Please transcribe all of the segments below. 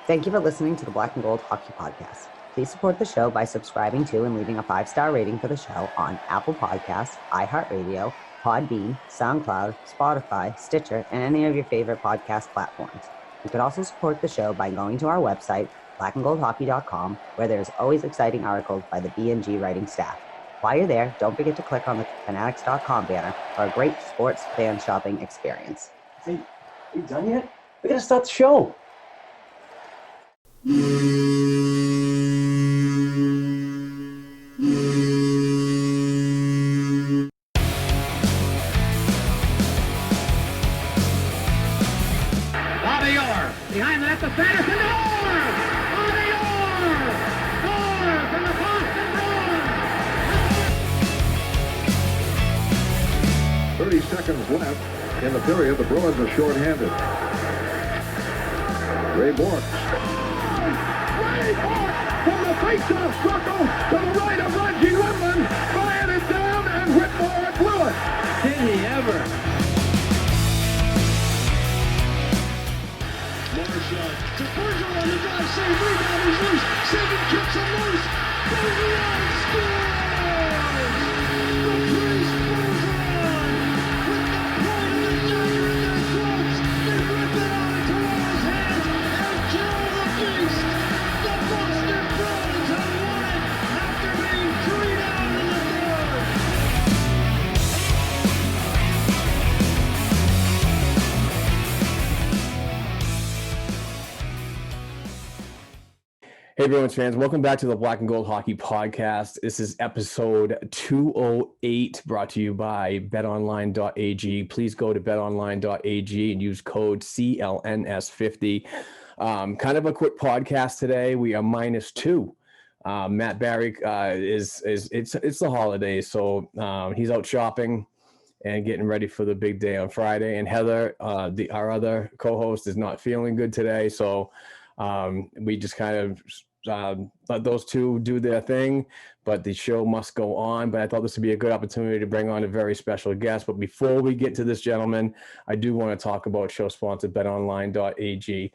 Thank you for listening to the Black and Gold Hockey Podcast. Please support the show by subscribing to and leaving a 5-star rating for the show on Apple Podcasts, iHeartRadio, Podbean, SoundCloud, Spotify, Stitcher, and any of your favorite podcast platforms. You can also support the show by going to our website, blackandgoldhockey.com, where there's always exciting articles by the BNG writing staff. While you're there, don't forget to click on the fanatics.com banner for a great sports fan shopping experience. Hey, are you done yet? We gotta start the show. Behind the net, the Sanderson, Orr! Bobby Orr! Scores for the Boston Bruins! 30 seconds left in the period. The Bruins are shorthanded. Ray Bourque from the face-off circle to the right of Reggie Whitman. Fired it down, and Whitmore blew it. Did he ever? To Bergeron on the drive, save, rebound, he's loose. Sagan kicks him loose. Bergeron scores! The Priest Bergeron with the point of the dagger in their throats. They rip it out of Toronto's hands and kill the beast. The Boston Bruins have won it after being 3 down in the third. Hey, Bruins fans, welcome back to the Black and Gold Hockey Podcast. This is episode 208, brought to you by betonline.ag. Please go to betonline.ag and use code CLNS50. Kind of a quick podcast today. We are -2. Matt Barry it's the holidays, so he's out shopping and getting ready for the big day on Friday. And Heather, our other co-host, is not feeling good today, so we just kind of let those two do their thing, but the show must go on. But I thought this would be a good opportunity to bring on a very special guest. But before we get to this gentleman, I do want to talk about show sponsor betonline.ag.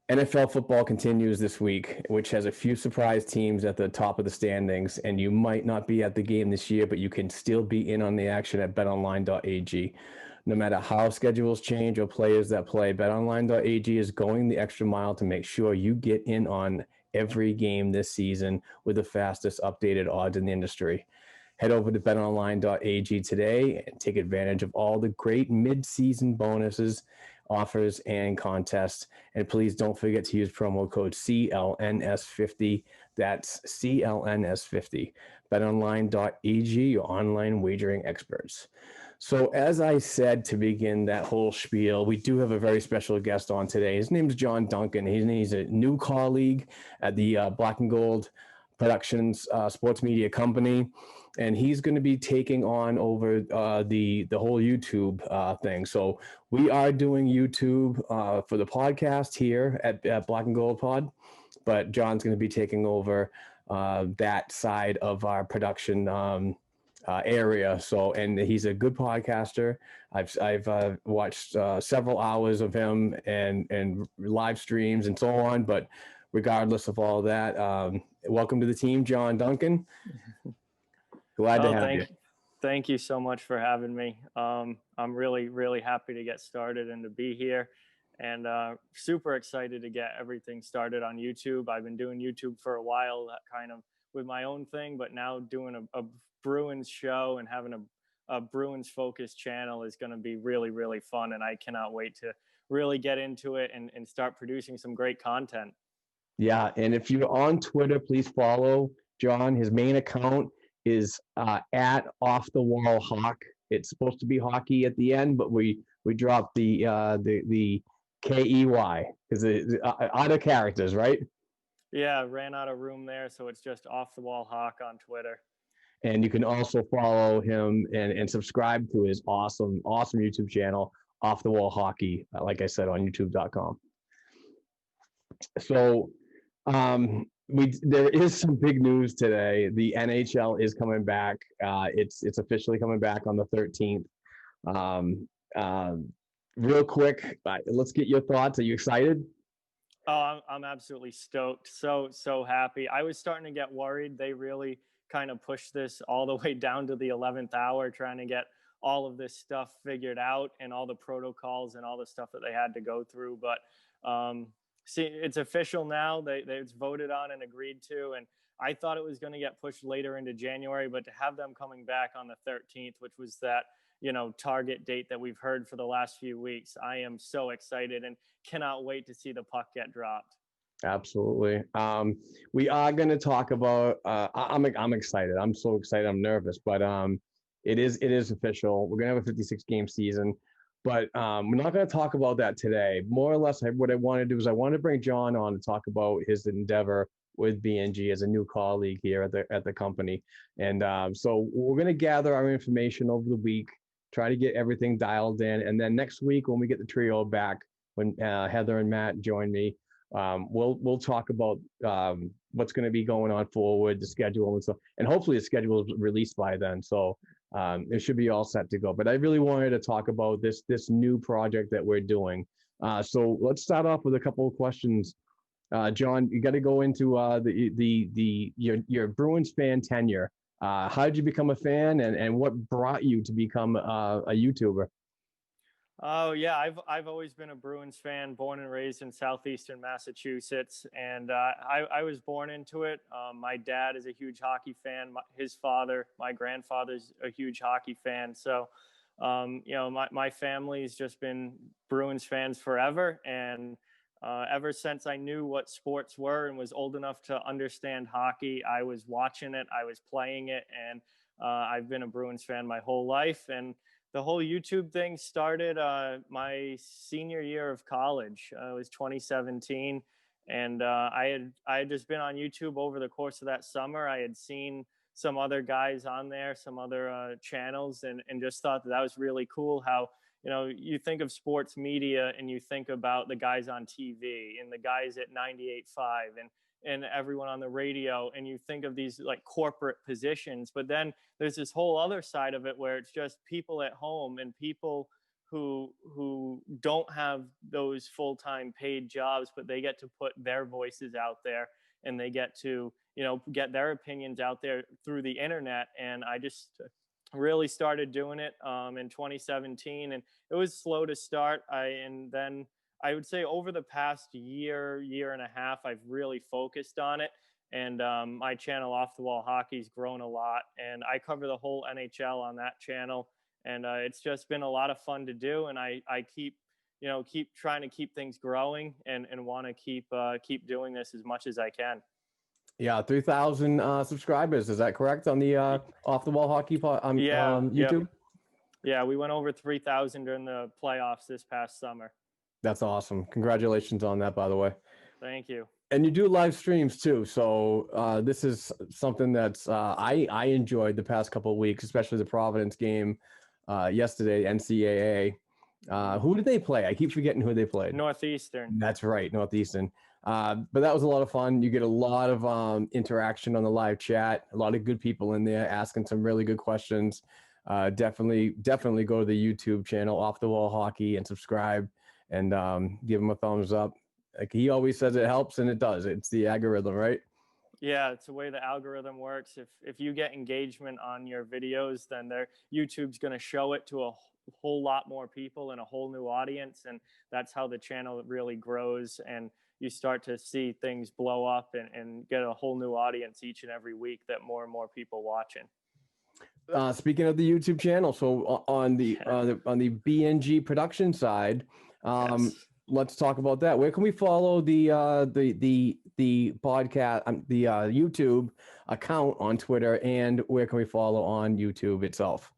NFL football continues this week, which has a few surprise teams at the top of the standings, and you might not be at the game this year, but you can still be in on the action at betonline.ag. No matter how schedules change or players that play, betonline.ag is going the extra mile to make sure you get in on every game this season with the fastest updated odds in the industry. Head over to betonline.ag today and take advantage of all the great mid-season bonuses, offers, and contests. And please don't forget to use promo code CLNS50. That's CLNS50. betonline.ag, your online wagering experts. So as I said to begin that whole spiel, we do have a very special guest on today. His name is Jon Duncan. He's a new colleague at the Black and Gold Productions sports media company, and he's going to be taking on over the whole YouTube thing. So we are doing YouTube for the podcast here at Black and Gold Pod, but Jon's going to be taking over that side of our production area. So, and he's a good podcaster. I've watched several hours of him and live streams and so on. But regardless of all that, welcome to the team, Jon Duncan. Glad to have you. Thank you so much for having me. I'm really, really happy to get started and to be here, and super excited to get everything started on YouTube. I've been doing YouTube for a while, kind of with my own thing, but now doing a Bruins show and having a Bruins focused channel is going to be really, really fun. And I cannot wait to really get into it and start producing some great content. Yeah. And if you're on Twitter, please follow Jon. His main account is at Off the Wall Hawk. It's supposed to be hockey at the end, but we dropped the KEY because other characters, right? Yeah, ran out of room there, so it's just Off the Wall Hawk on Twitter. And you can also follow him and subscribe to his awesome YouTube channel, Off the Wall Hockey, like I said, on youtube.com. So there is some big news today. The NHL is coming back. It's officially coming back on the 13th. Real quick, let's get your thoughts. Are you excited? Oh, I'm absolutely stoked. So happy. I was starting to get worried. They really kind of pushed this all the way down to the 11th hour, trying to get all of this stuff figured out and all the protocols and all the stuff that they had to go through. But see, it's official now. It's voted on and agreed to. And I thought it was going to get pushed later into January, but to have them coming back on the 13th, which was that, target date that we've heard for the last few weeks, I am so excited and cannot wait to see the puck get dropped. Absolutely. We are going to talk about, I'm excited. I'm so excited. I'm nervous, but it is official. We're going to have a 56 game season, but we're not going to talk about that today. More or less, what I want to do is I want to bring Jon on to talk about his endeavor with BNG as a new colleague here at the company. And so we're going to gather our information over the week, try to get everything dialed in. And then next week, when we get the trio back, when Heather and Matt join me, we'll talk about what's going to be going on forward, the schedule and stuff. And hopefully the schedule is released by then. So it should be all set to go. But I really wanted to talk about this new project that we're doing. So let's start off with a couple of questions. Jon, you got to go into your Bruins fan tenure. How did you become a fan, and what brought you to become a YouTuber? Oh yeah, I've always been a Bruins fan, born and raised in southeastern Massachusetts, and I was born into it. My dad is a huge hockey fan. His father, my grandfather's a huge hockey fan. So, my family's just been Bruins fans forever, and ever since I knew what sports were and was old enough to understand hockey, I was watching it, I was playing it, and I've been a Bruins fan my whole life. And the whole YouTube thing started my senior year of college. It was 2017, and I had just been on YouTube over the course of that summer. I had seen some other guys on there, some other channels, and just thought that was really cool how, you think of sports media and you think about the guys on TV and the guys at 98.5 and everyone on the radio, and you think of these like corporate positions, but then there's this whole other side of it where it's just people at home and people who don't have those full-time paid jobs, but they get to put their voices out there and they get to, get their opinions out there through the internet. And I just really started doing it in 2017, and it was slow to start. And then I would say over the past year and a half, I've really focused on it. And my channel, Off the Wall Hockey's grown a lot, and I cover the whole NHL on that channel. And it's just been a lot of fun to do. And I keep trying to keep things growing and want to keep doing this as much as I can. Yeah, 3,000 subscribers. Is that correct on the Off the Wall Hockey YouTube? Yep. Yeah, we went over 3,000 during the playoffs this past summer. That's awesome. Congratulations on that, by the way. Thank you. And you do live streams too. So this is something that's I enjoyed the past couple of weeks, especially the Providence game yesterday, NCAA. Who did they play? I keep forgetting who they played. Northeastern. That's right, Northeastern. But that was a lot of fun. You get a lot of interaction on the live chat. A lot of good people in there asking some really good questions. Definitely go to the YouTube channel, Off the Wall Hockey, and subscribe and give them a thumbs up. Like he always says, it helps, and it does. It's the algorithm, right? Yeah, it's the way the algorithm works. If you get engagement on your videos, then YouTube's going to show it to a whole lot more people and a whole new audience, and that's how the channel really grows, and you start to see things blow up and get a whole new audience each and every week that more and more people watching. Speaking of the YouTube channel, so on the BNG production side, Yes. Let's talk about that. Where can we follow the podcast, the YouTube account on Twitter, and where can we follow on YouTube itself?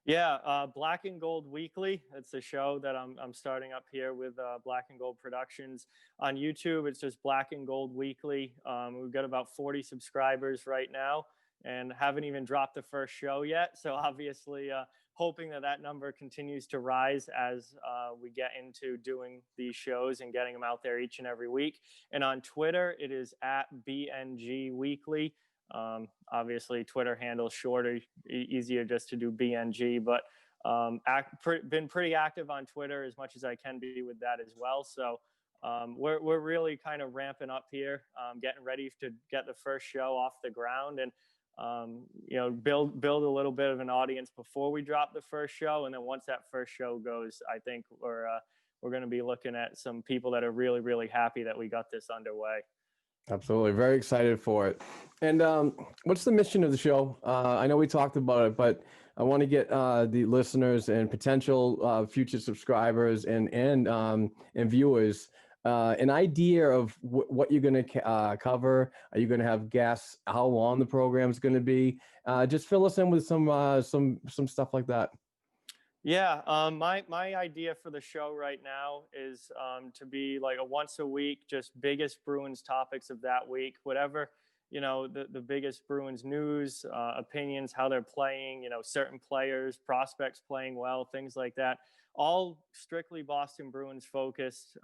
Yeah, Black and Gold Weekly. It's a show that I'm starting up here with Black and Gold Productions. On YouTube, it's just Black and Gold Weekly. We've got about 40 subscribers right now and haven't even dropped the first show yet. So obviously hoping that number continues to rise as we get into doing these shows and getting them out there each and every week. And on Twitter, it is at BNG Weekly. Obviously Twitter handle shorter, easier just to do BNG, but been pretty active on Twitter as much as I can be with that as well. So we're really kind of ramping up here, getting ready to get the first show off the ground, and build a little bit of an audience before we drop the first show. And then once that first show goes, I think we're going to be looking at some people that are really, really happy that we got this underway. Absolutely. Very excited for it. And what's the mission of the show? I know we talked about it, but I want to get the listeners and potential future subscribers and viewers an idea of what you're going to cover. Are you going to have guests? How long the program is going to be? Just fill us in with some stuff like that. Yeah, my idea for the show right now is to be like a once a week, just biggest Bruins topics of that week, whatever, the biggest Bruins news, opinions, how they're playing, certain players, prospects playing well, things like that, all strictly Boston Bruins focused,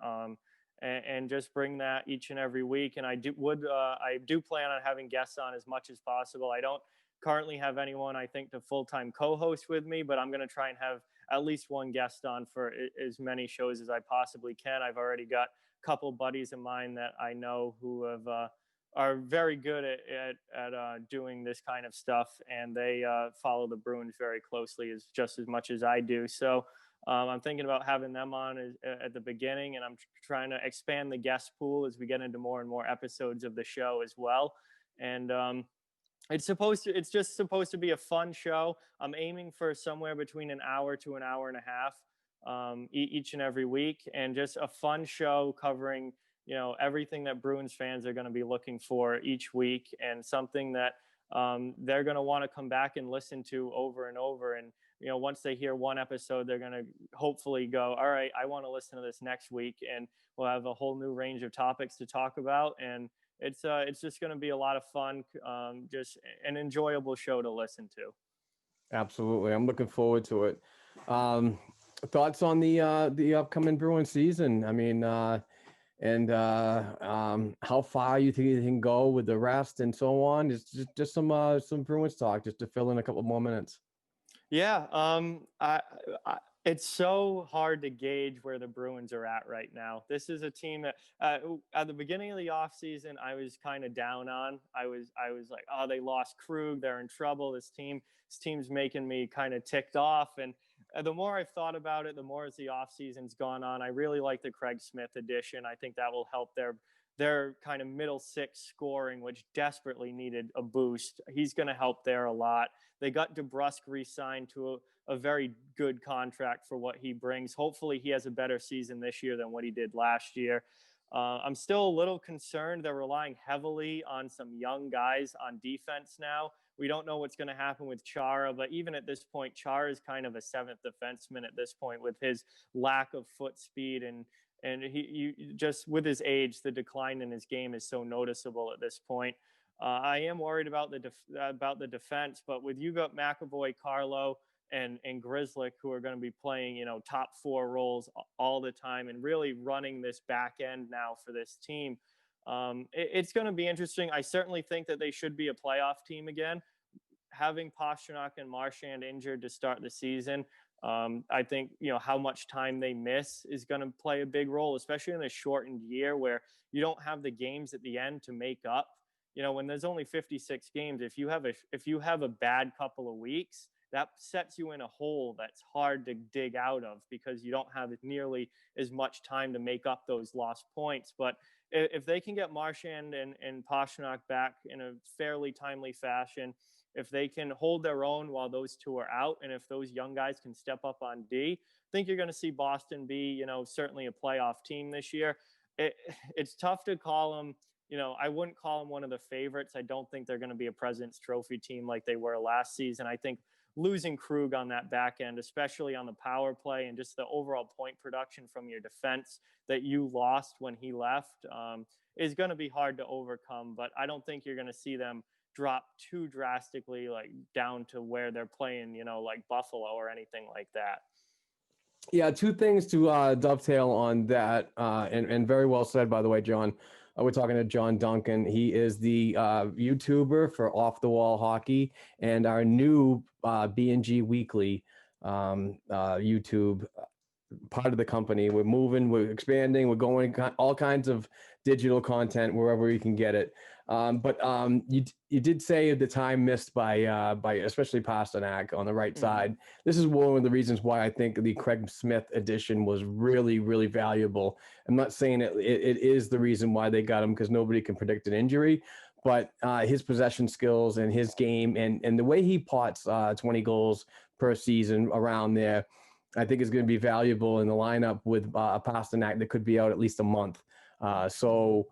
and just bring that each and every week. And I do plan on having guests on as much as possible. I don't currently have anyone, I think, to full-time co-host with me, but I'm going to try and have at least one guest on for as many shows as I possibly can. I've already got a couple buddies of mine that I know who are very good at doing this kind of stuff, and they follow the Bruins very closely, just as much as I do. So I'm thinking about having them on at the beginning, and I'm trying to expand the guest pool as we get into more and more episodes of the show as well. And it's just supposed to be a fun show. I'm aiming for somewhere between an hour to an hour and a half each and every week, and just a fun show covering, everything that Bruins fans are going to be looking for each week, and something that they're going to want to come back and listen to over and over. And, once they hear one episode, they're going to hopefully go, all right, I want to listen to this next week, and we'll have a whole new range of topics to talk about. And it's just going to be a lot of fun, just an enjoyable show to listen to. Absolutely. I'm looking forward to it. Thoughts on the upcoming Bruins season? I mean, and how far you think you can go with the rest and so on? Just some Bruins talk, just to fill in a couple more minutes. Yeah, it's so hard to gauge where the Bruins are at right now. This is a team that at the beginning of the offseason, I was kind of down on. I was like, oh, they lost Krug. They're in trouble. This team's making me kind of ticked off. And the more I've thought about it, the more as the offseason's gone on, I really like the Craig Smith addition. I think that will help their kind of middle six scoring, which desperately needed a boost. He's going to help there a lot. They got DeBrusk re-signed to a very good contract for what he brings. Hopefully he has a better season this year than what he did last year. I'm still a little concerned. They're relying heavily on some young guys on defense now. We don't know what's going to happen with Chara, but even at this point, Chara is kind of a seventh defenseman at this point with his lack of foot speed, and he just with his age, the decline in his game is so noticeable at this point. I am worried about the defense, but with you got McAvoy, Carlo, and Grzelcyk, who are going to be playing, top four roles all the time and really running this back end now for this team. It's going to be interesting. I certainly think that they should be a playoff team again. Having Pastrnak and Marchand injured to start the season, I think, how much time they miss is going to play a big role, especially in a shortened year where you don't have the games at the end to make up. When there's only 56 games, if you have a bad couple of weeks, that sets you in a hole that's hard to dig out of because you don't have nearly as much time to make up those lost points. But if they can get Marchand and Pastrnak back in a fairly timely fashion, if they can hold their own while those two are out, and if those young guys can step up on D, I think you're going to see Boston be, certainly a playoff team this year. It's tough to call them. I wouldn't call them one of the favorites. I don't think they're going to be a President's Trophy team like they were last season. I think losing Krug on that back end, especially on the power play and just the overall point production from your defense that you lost when he left, is going to be hard to overcome. But I don't think you're going to see them drop too drastically, like down to where they're playing, like Buffalo or anything like that. Yeah, two things to dovetail on that, and very well said, by the way, John. We're talking to Jon Duncan. He is the YouTuber for Off the Wall Hockey and our new BNG Weekly YouTube part of the company. We're moving, we're expanding, we're going all kinds of digital content wherever we can get it. But you did say the time missed by especially Pasternak on the right side. This is one of the reasons why I think the Craig Smith addition was really, really valuable. I'm not saying it is the reason why they got him, because nobody can predict an injury, but his possession skills and his game and the way he pots 20 goals per season around there, I think is going to be valuable in the lineup with a Pasternak that could be out at least a month. So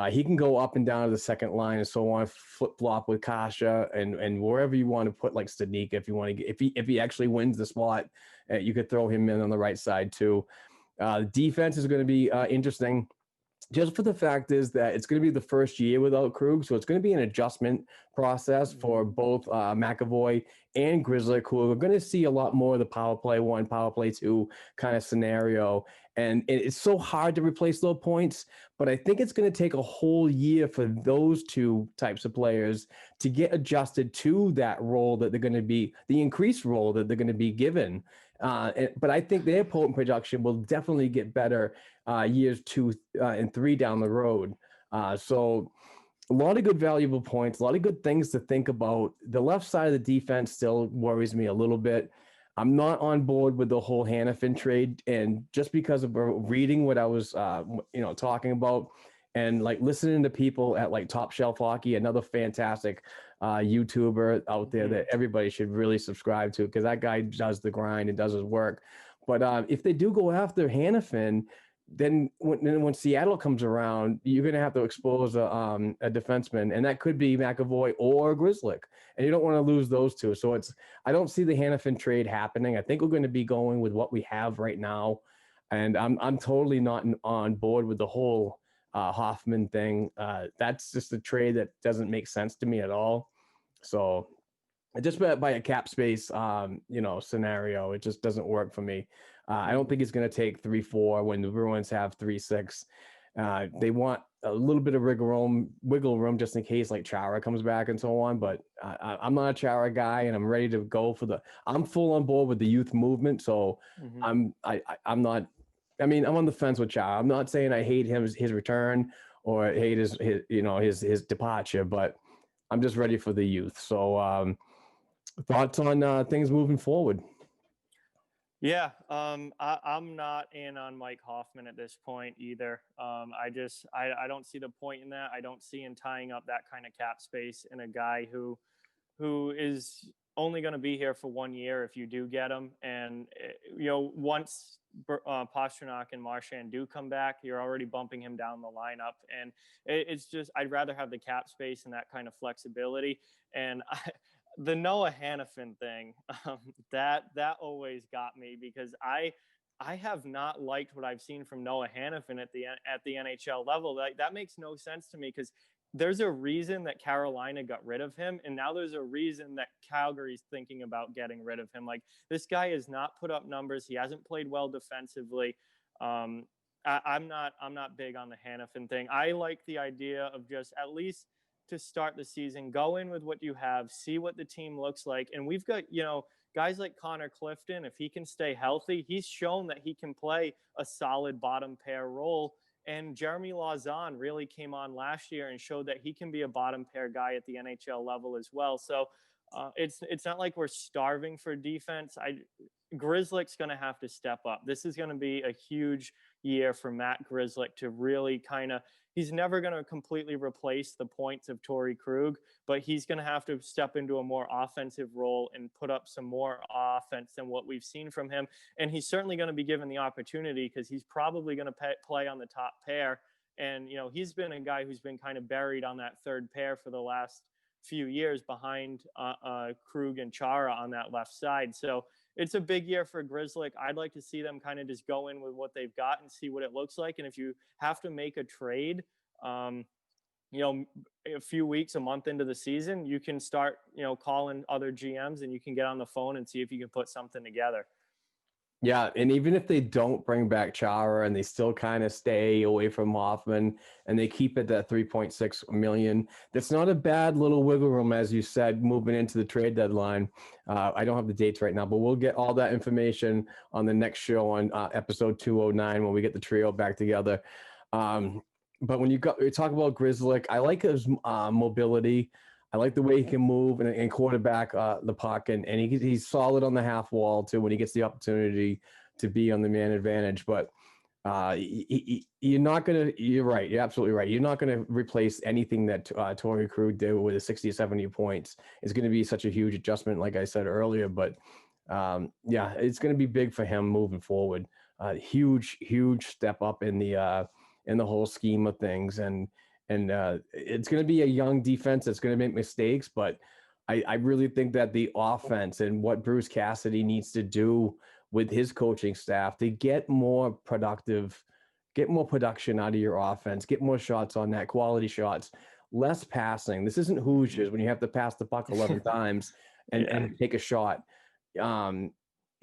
he can go up and down to the second line and so on, flip flop with Kasha and wherever you want to put, like Stanika, if you want to get, if he actually wins the spot, you could throw him in on the right side too. Defense is going to be interesting. Just for the fact is that it's going to be the first year without Krug, so it's going to be an adjustment process for both Mcavoy and Grizzly, who are going to see a lot more of the power play 1, power play 2 kind of scenario. And it's so hard to replace those points, but I think it's going to take a whole year for those two types of players to get adjusted to that role that they're going to be, the increased role that they're going to be given. But I think their potent production will definitely get better years 2 and 3 down the road. So a lot of good valuable points, a lot of good things to think about. The left side of the defense still worries me a little bit. I'm not on board with the whole Hanifin trade, and just because of reading what I was, talking about, and like listening to people at like Top Shelf Hockey, another fantastic YouTuber out there that everybody should really subscribe to, because that guy does the grind and does his work. But if they do go after Hanifin, then when Seattle comes around, you're going to have to expose a defenseman, and that could be Mcavoy or Grzelcyk, and you don't want to lose those two. So I don't see the Hanifin trade happening. I think we're going to be going with what we have right now, and I'm totally not on board with the whole Hoffman thing. That's just a trade that doesn't make sense to me at all. So just by a cap space, scenario, it just doesn't work for me. I don't think he's going to take 3-4 when the Bruins have 3-6. They want a little bit of wiggle room just in case like Chara comes back and so on. But I'm not a Chara guy, and I'm ready to go I'm full on board with the youth movement. So I'm not. I mean, I'm on the fence with Chara. I'm not saying I hate his return or hate his departure, but I'm just ready for the youth. So thoughts on things moving forward? Yeah, I'm not in on Mike Hoffman at this point either. I don't see the point in that. I don't see in tying up that kind of cap space in a guy who is only going to be here for 1 year if you do get him. And, once Pasternak and Marchand do come back, you're already bumping him down the lineup. And it's just, I'd rather have the cap space and that kind of flexibility. And the Noah Hanifin thing, that always got me, because I have not liked what I've seen from Noah Hanifin at the NHL level. That makes no sense to me, because there's a reason that Carolina got rid of him, and now there's a reason that Calgary's thinking about getting rid of him. Like, this guy has not put up numbers. He hasn't played well defensively. I'm not big on the Hanifin thing. I like the idea of just at least to start the season, go in with what you have, see what the team looks like. And we've got, guys like Connor Clifton, if he can stay healthy, he's shown that he can play a solid bottom pair role. And Jeremy Lauzon really came on last year and showed that he can be a bottom pair guy at the NHL level as well. So it's not like we're starving for defense. Grzelcyk's going to have to step up. This is going to be a huge year for Matt Grzelcyk to really he's never going to completely replace the points of Torrey Krug, but he's going to have to step into a more offensive role and put up some more offense than what we've seen from him. And he's certainly going to be given the opportunity, because he's probably going to play on the top pair. And, he's been a guy who's been kind of buried on that third pair for the last few years behind Krug and Chara on that left side. So it's a big year for Grzelcyk. I'd like to see them kind of just go in with what they've got and see what it looks like. And if you have to make a trade, a few weeks, a month into the season, you can start, calling other GMs, and you can get on the phone and see if you can put something together. Yeah, and even if they don't bring back Chara and they still kind of stay away from Hoffman and they keep it at 3.6 million, that's not a bad little wiggle room, as you said, moving into the trade deadline. I don't have the dates right now, but we'll get all that information on the next show on episode 209 when we get the trio back together. But when you talk about Grzelcyk, I like his mobility. I like the way he can move and quarterback the puck, and he's solid on the half wall too when he gets the opportunity to be on the man advantage. But you're not gonna. You're right. You're absolutely right. You're not gonna replace anything that Torrey Crew did with a 60 or 70 points. It's gonna be such a huge adjustment, like I said earlier. But yeah, it's gonna be big for him moving forward. Huge step up in the whole scheme of things, and it's going to be a young defense that's going to make mistakes, but I really think that the offense and what Bruce Cassidy needs to do with his coaching staff to get more production out of your offense, get more shots on net, quality shots, less passing. This isn't Hoosiers when you have to pass the puck 11 times and take a shot. You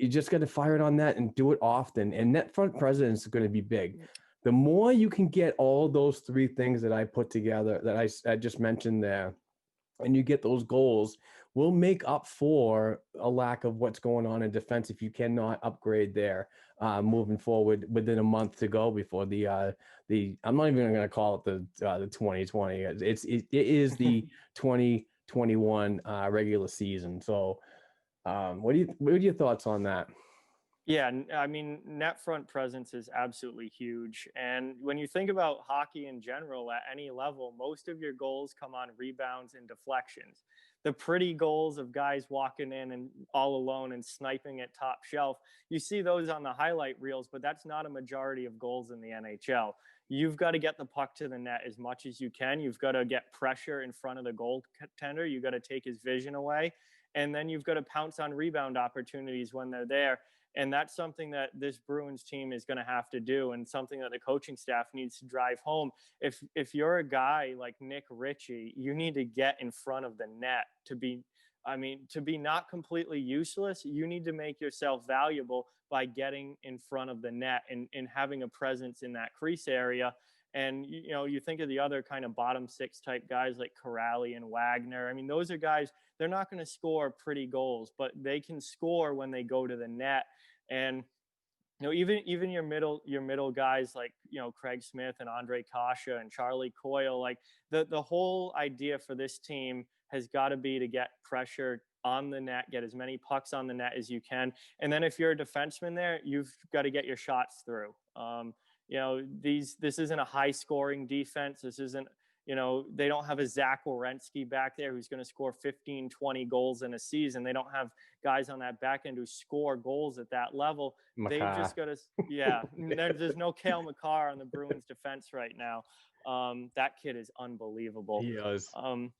just got to fire it on net and do it often. And net front presence is going to be big. The more you can get all those three things that I put together, that I just mentioned there, and you get those goals, will make up for a lack of what's going on in defense if you cannot upgrade there moving forward within a month to go before the I'm not even going to call it the 2020. It is the 2021 regular season. So what are your thoughts on that? Yeah, I mean, net front presence is absolutely huge. And when you think about hockey in general at any level, most of your goals come on rebounds and deflections. The pretty goals of guys walking in and all alone and sniping at top shelf, you see those on the highlight reels, but that's not a majority of goals in the NHL. You've got to get the puck to the net as much as you can. You've got to get pressure in front of the goaltender. You've got to take his vision away. And then you've got to pounce on rebound opportunities when they're there. And that's something that this Bruins team is going to have to do, and something that the coaching staff needs to drive home. If you're a guy like Nick Ritchie, you need to get in front of the net to be not completely useless. You need to make yourself valuable by getting in front of the net and having a presence in that crease area. And, you know, you think of the other kind of bottom six type guys like Corrali and Wagner. I mean, those are guys, they're not going to score pretty goals, but they can score when they go to the net. And, you know, even your middle guys like, you know, Craig Smith and Andre Kasha and Charlie Coyle, like the whole idea for this team has got to be to get pressure on the net, get as many pucks on the net as you can. And then if you're a defenseman there, you've got to get your shots through. You know, this isn't a high scoring defense. This isn't, you know, they don't have a Zach Werenski back there who's going to score 15, 20 goals in a season. They don't have guys on that back end who score goals at that level. They've just got to, there's no Cale Makar on the Bruins defense right now. That kid is unbelievable. He is.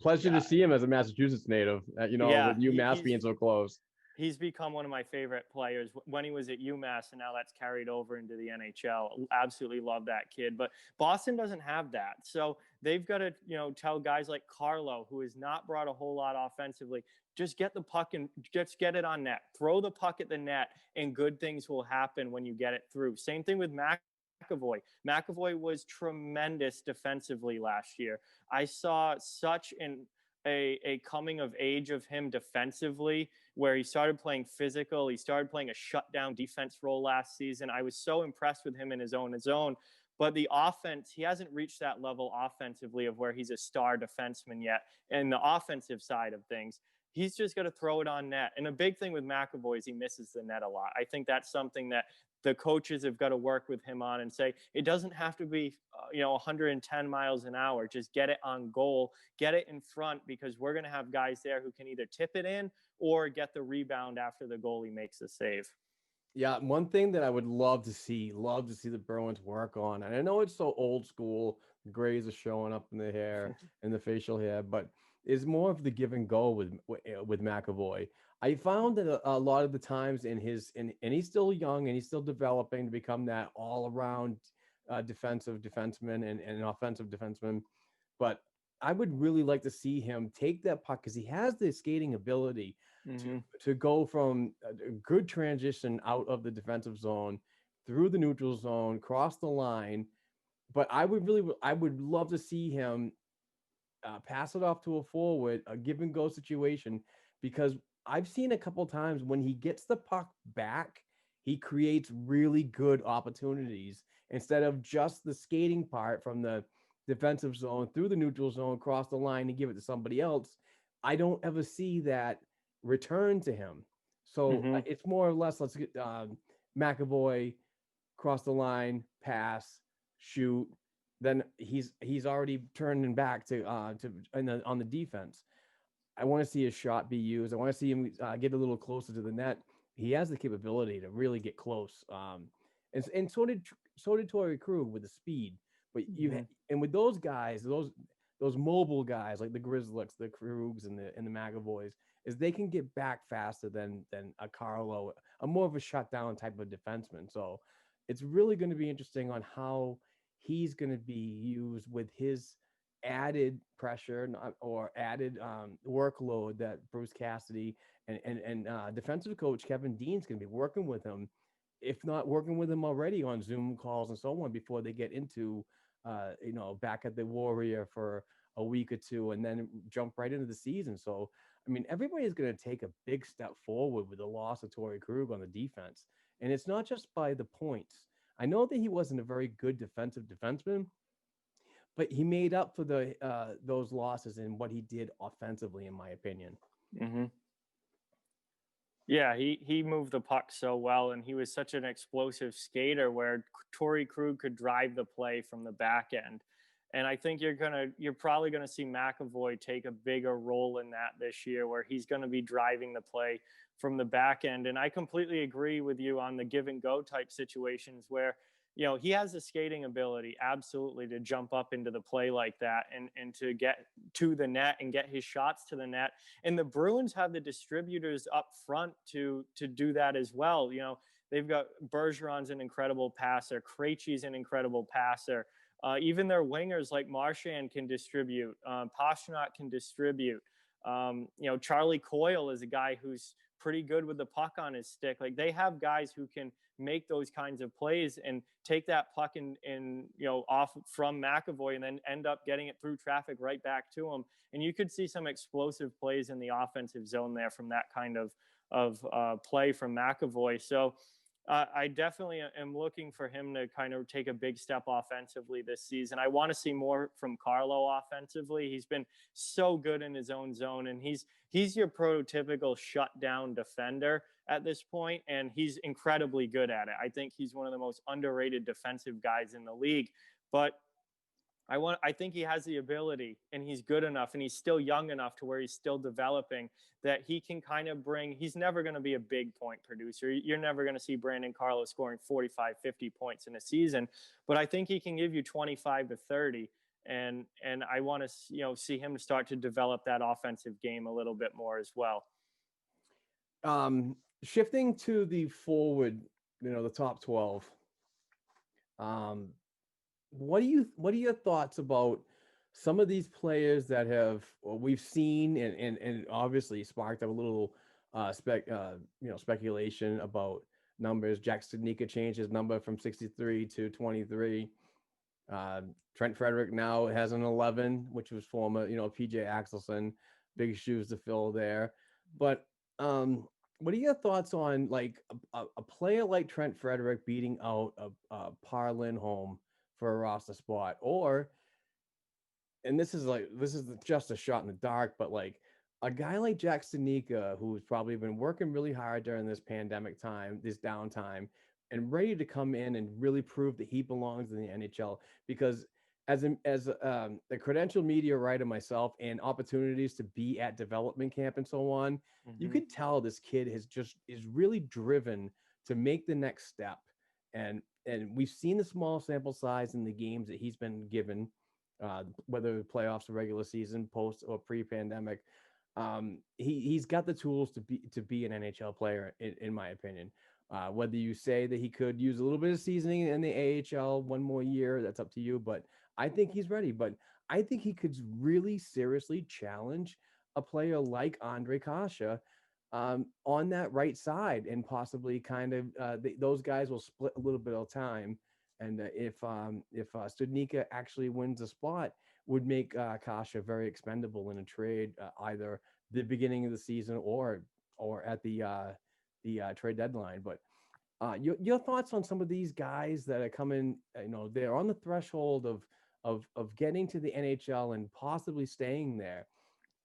Pleasure to see him as a Massachusetts native, with UMass being so close. He's become one of my favorite players when he was at UMass, and now that's carried over into the NHL. Absolutely love that kid. But Boston doesn't have that. So they've got to, tell guys like Carlo, who has not brought a whole lot offensively, just get the puck and just get it on net. Throw the puck at the net, and good things will happen when you get it through. Same thing with Mcavoy. Mcavoy was tremendous defensively last year. I saw such a coming of age of him defensively, where he started playing physical. He started playing a shutdown defense role last season. I was so impressed with him in his own. But the offense, he hasn't reached that level offensively of where he's a star defenseman yet. And the offensive side of things, he's just got to throw it on net. And a big thing with Mcavoy is he misses the net a lot. I think that's something that the coaches have got to work with him on and say, it doesn't have to be, 110 miles an hour. Just get it on goal, get it in front, because we're going to have guys there who can either tip it in or get the rebound after the goalie makes the save. Yeah, one thing that I would love to see the Bruins work on, and I know it's so old school, the grays are showing up in the hair and the facial hair, but is more of the give and go with McAvoy. I found that a lot of the times and he's still young and he's still developing to become that all around defensive defenseman and offensive defenseman, but I would really like to see him take that puck because he has the skating ability to go from a good transition out of the defensive zone through the neutral zone, cross the line. But I would love to see him pass it off to a forward, a give and go situation, because I've seen a couple times when he gets the puck back, he creates really good opportunities instead of just the skating part from the defensive zone through the neutral zone, across the line and give it to somebody else. I don't ever see that return to him. So it's more or less, let's get McAvoy cross the line, pass, shoot. Then he's already turning back to on the defense. I want to see his shot be used. I want to see him get a little closer to the net. He has the capability to really get close. And so did Torrey Krug with the speed. But and with those guys, those mobile guys like the Grizzlies, the Krugs, and the McAvoys, is they can get back faster than a Carlo, a more of a shutdown type of defenseman. So it's really going to be interesting on how he's going to be used with his added pressure or added workload that Bruce Cassidy and defensive coach Kevin Dean's going to be working with him, if not working with him already on Zoom calls and so on before they get into back at the Warrior for a week or two and then jump right into the season. So I mean, everybody's going to take a big step forward with the loss of Torrey Krug on the defense, and it's not just by the points. I know that he wasn't a very good defensive defenseman, but he made up for those losses in what he did offensively, in my opinion. Yeah, he moved the puck so well, and he was such an explosive skater where Torrey Krug could drive the play from the back end. And I think you're probably gonna see McAvoy take a bigger role in that this year, where he's gonna be driving the play from the back end. And I completely agree with you on the give and go type situations where, he has the skating ability, absolutely, to jump up into the play like that and to get to the net and get his shots to the net. And the Bruins have the distributors up front to do that as well. They've got Bergeron's an incredible passer, Krejci's an incredible passer. Even their wingers like Marchand can distribute, Pastrnak can distribute. Charlie Coyle is a guy who's pretty good with the puck on his stick. Like, they have guys who can make those kinds of plays and take that puck and off from McAvoy and then end up getting it through traffic right back to him. And you could see some explosive plays in the offensive zone there from that kind of play from McAvoy. So I definitely am looking for him to kind of take a big step offensively this season. I want to see more from Carlo offensively. He's been so good in his own zone, and he's your prototypical shutdown defender at this point, and he's incredibly good at it. I think he's one of the most underrated defensive guys in the league. But I think he has the ability, and he's good enough, and he's still young enough to where he's still developing, that he can kind of he's never going to be a big point producer. You're never going to see Brandon Carlo scoring 45, 50 points in a season, but I think he can give you 25 to 30. And I want to, see him start to develop that offensive game a little bit more as well. Shifting to the forward, the top 12, what are your thoughts about some of these players that we've seen and obviously sparked a little speculation about numbers? Jack Studnicka changed his number from 63 to 23. Trent Frederick now has an 11, which was former, PJ Axelson. Big shoes to fill there. But what are your thoughts on like a player like Trent Frederick beating out a Par Lindholm for a roster spot? Or, and this is just a shot in the dark, but like a guy like Jack Studnicka, who's probably been working really hard during this pandemic time, this downtime, and ready to come in and really prove that he belongs in the NHL. Because as a credentialed media writer myself, and opportunities to be at development camp and so on, you can tell this kid is really driven to make the next step. And we've seen the small sample size in the games that he's been given, whether playoffs or regular season, post or pre-pandemic. He's got the tools to be an NHL player, in my opinion. Whether you say that he could use a little bit of seasoning in the AHL one more year, that's up to you. But I think he's ready. But I think he could really seriously challenge a player like Andre Kasha on that right side, and possibly kind of those guys will split a little bit of time. And if Studnicka actually wins a spot, would make Kasha very expendable in a trade, either the beginning of the season or at the trade deadline. But your thoughts on some of these guys that are coming? They're on the threshold of getting to the NHL and possibly staying there.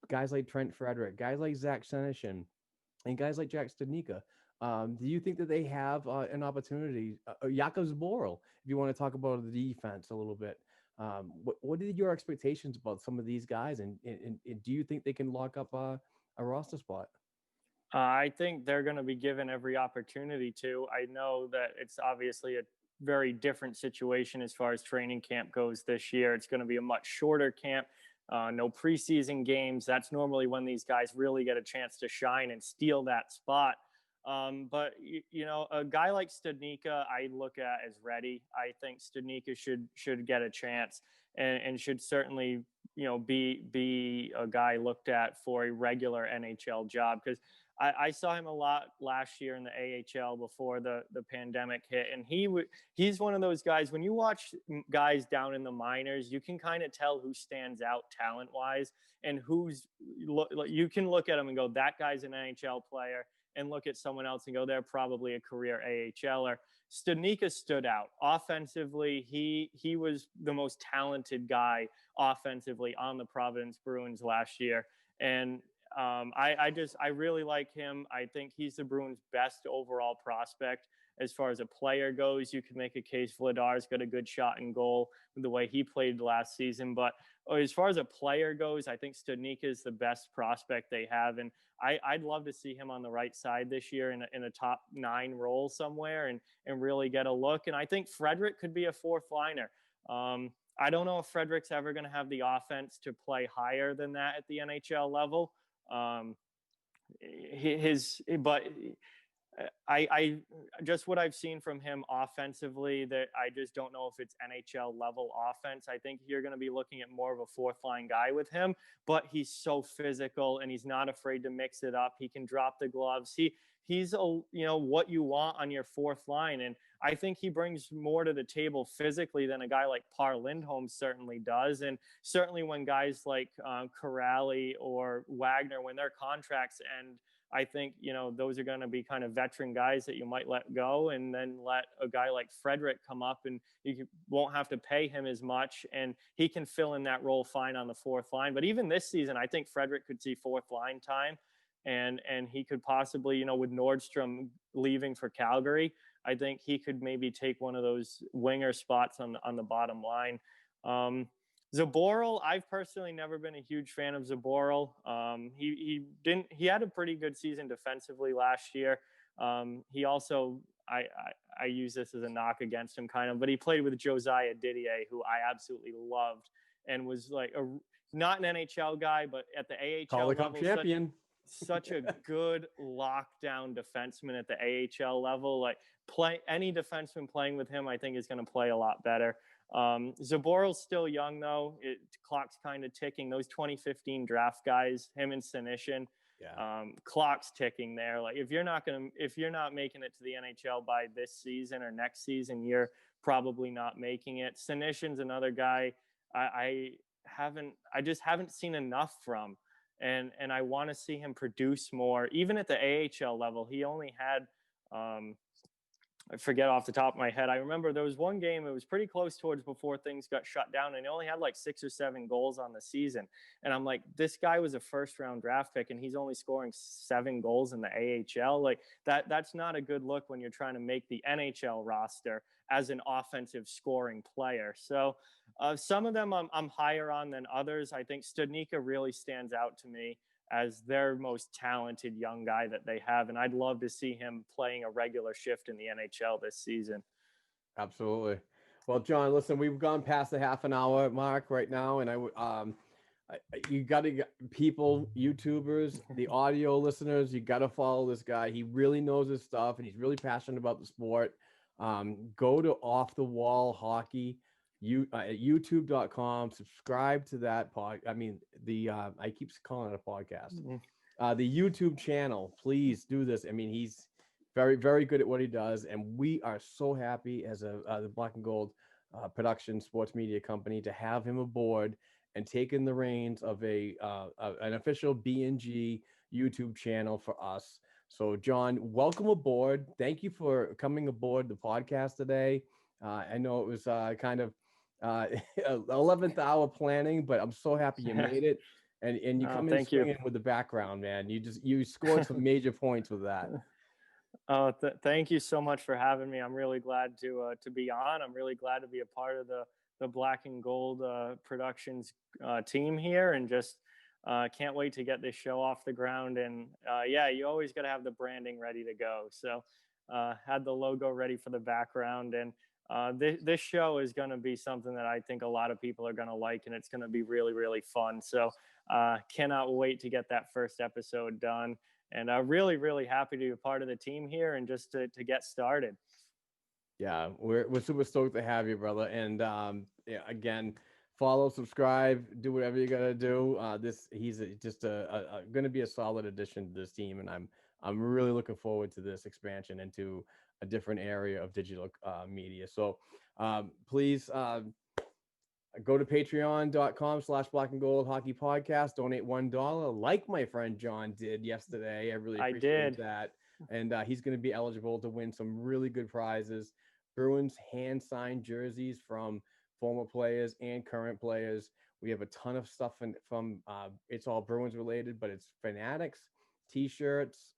Guys like Trent Frederick, guys like Zach Senyshyn, and guys like Jack Studnicka. Do you think that they have an opportunity? Jakub Zboril, if you want to talk about the defense a little bit. What are your expectations about some of these guys, and do you think they can lock up a roster spot? I think they're going to be given every opportunity to. I know that it's obviously a very different situation as far as training camp goes this year. It's going to be a much shorter camp. No preseason games. That's normally when these guys really get a chance to shine and steal that spot. But a guy like Studnicka, I look at as ready. I think Studnicka should get a chance and should certainly, be a guy looked at for a regular NHL job, because I saw him a lot last year in the AHL before the pandemic hit. And he's one of those guys, when you watch guys down in the minors, you can kind of tell who stands out talent wise, and you can look at him and go, that guy's an NHL player, and look at someone else and go, they're probably a career AHLer. Studnicka stood out offensively. He was the most talented guy offensively on the Providence Bruins last year. And I really like him. I think he's the Bruins' best overall prospect. As far as a player goes, you can make a case Vladar's got a good shot in goal with the way he played last season. But as far as a player goes, I think Studnicka is the best prospect they have. And I'd love to see him on the right side this year in a top 9 role somewhere and really get a look. And I think Frederick could be a fourth liner. I don't know if Frederick's ever going to have the offense to play higher than that at the NHL level. I just what I've seen from him offensively, that I just don't know if it's NHL level offense. I think you're going to be looking at more of a fourth line guy with him, but he's so physical and he's not afraid to mix it up. He can drop the gloves. He's what you want on your fourth line. And I think he brings more to the table physically than a guy like Par Lindholm certainly does. And certainly when guys like Corrali or Wagner, when their contracts end, I think, those are going to be kind of veteran guys that you might let go, and then let a guy like Frederick come up, and you won't have to pay him as much, and he can fill in that role fine on the fourth line. But even this season, I think Frederick could see fourth line time, and he could possibly, with Nordstrom leaving for Calgary, I think he could maybe take one of those winger spots on the bottom line. Zboril, I've personally never been a huge fan of Zboril. He had a pretty good season defensively last year. He also, I use this as a knock against him kind of, but he played with Josiah Didier, who I absolutely loved, and was like not an NHL guy, but at the AHL level, champion. Such a good lockdown defenseman at the AHL level. Like any defenseman playing with him, I think is going to play a lot better. Zboril's still young though. Clock's kind of ticking. Those 2015 draft guys, him and Senyshyn, clock's ticking there. Like if you're not making it to the NHL by this season or next season, you're probably not making it. Senyshyn's another guy I just haven't seen enough from. And I want to see him produce more. Even at the AHL level, he only had, I forget off the top of my head. I remember there was one game, it was pretty close towards before things got shut down, and he only had like 6 or 7 goals on the season. And I'm like, this guy was a first-round draft pick, and he's only scoring 7 goals in the AHL. Like that's not a good look when you're trying to make the NHL roster as an offensive scoring player. So some of them I'm higher on than others. I think Studnicka really stands out to me as their most talented young guy that they have. And I'd love to see him playing a regular shift in the NHL this season. Absolutely. Well, John, listen, we've gone past the half an hour mark right now. And you got to people, YouTubers, the audio listeners, you got to follow this guy. He really knows his stuff and he's really passionate about the sport. Go to Off the Wall Hockey, at youtube.com, subscribe to that I keep calling it a podcast. The YouTube channel, please do this. I mean, he's very, very good at what he does. And we are so happy as the Black and Gold production sports media company to have him aboard and taking the reins of an official BNG YouTube channel for us. So, John, welcome aboard. Thank you for coming aboard the podcast today. I know it was kind of 11th hour planning, but I'm so happy you made it. And you come in swinging with the background, man. You scored some major points with that. Oh, thank you so much for having me. I'm really glad to be on. I'm really glad to be a part of the Black and Gold Productions team here, and just can't wait to get this show off the ground. And yeah, you always got to have the branding ready to go. So had the logo ready for the background, and this show is going to be something that I think a lot of people are going to like, and it's going to be really, really fun. So cannot wait to get that first episode done. And I'm really, really happy to be a part of the team here and just to get started. Yeah, we're super stoked to have you, brother. And yeah, again, follow, subscribe, do whatever you gotta do. He's just going to be a solid addition to this team, and I'm really looking forward to this expansion into a different area of digital media. So please go to patreon.com/Black and Gold Hockey Podcast. Donate $1, like my friend John did yesterday. I really appreciate that. And he's going to be eligible to win some really good prizes. Bruins hand-signed jerseys from former players and current players. We have a ton of stuff from it's all Bruins related, but it's Fanatics, T-shirts,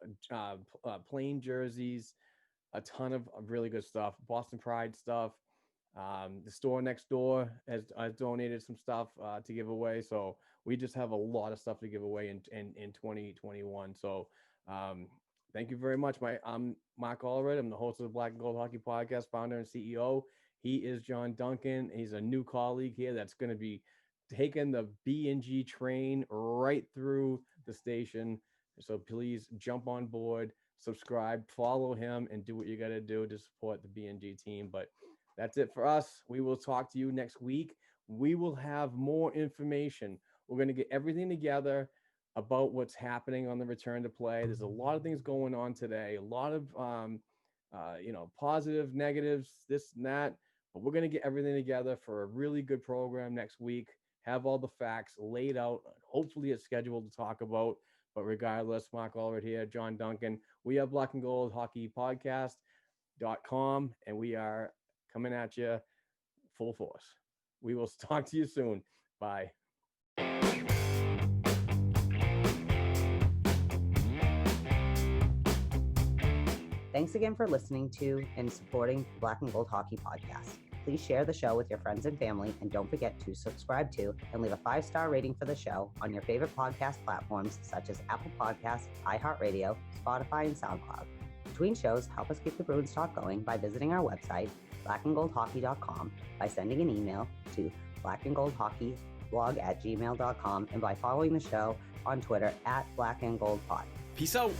plain jerseys, a ton of really good stuff. Boston Pride stuff. The store next door has donated some stuff to give away. So we just have a lot of stuff to give away in 2021. So thank you very much. I'm Mark Allred. I'm the host of the Black and Gold Hockey Podcast, founder and CEO. He is Jon Duncan. He's a new colleague here that's going to be taking the BNG train right through the station. So please jump on board, subscribe, follow him, and do what you got to do to support the BNG team. But that's it for us. We will talk to you next week. We will have more information. We're going to get everything together about what's happening on the return to play. There's a lot of things going on today, a lot of positive, negatives, this and that, but we're going to get everything together for a really good program next week, have all the facts laid out, hopefully a schedule to talk about. But regardless, Mark Allred here, Jon Duncan. We have Black and Gold Hockey Podcast.com, and we are coming at you full force. We will talk to you soon. Bye. Thanks again for listening to and supporting the Black and Gold Hockey Podcast. Please share the show with your friends and family, and don't forget to subscribe to and leave a 5-star rating for the show on your favorite podcast platforms such as Apple Podcasts, iHeartRadio, Spotify, and SoundCloud. Between shows, help us keep the Bruins talk going by visiting our website, blackandgoldhockey.com, by sending an email to blackandgoldhockeyblog@gmail.com, and by following the show on Twitter @blackandgoldpod. Peace out.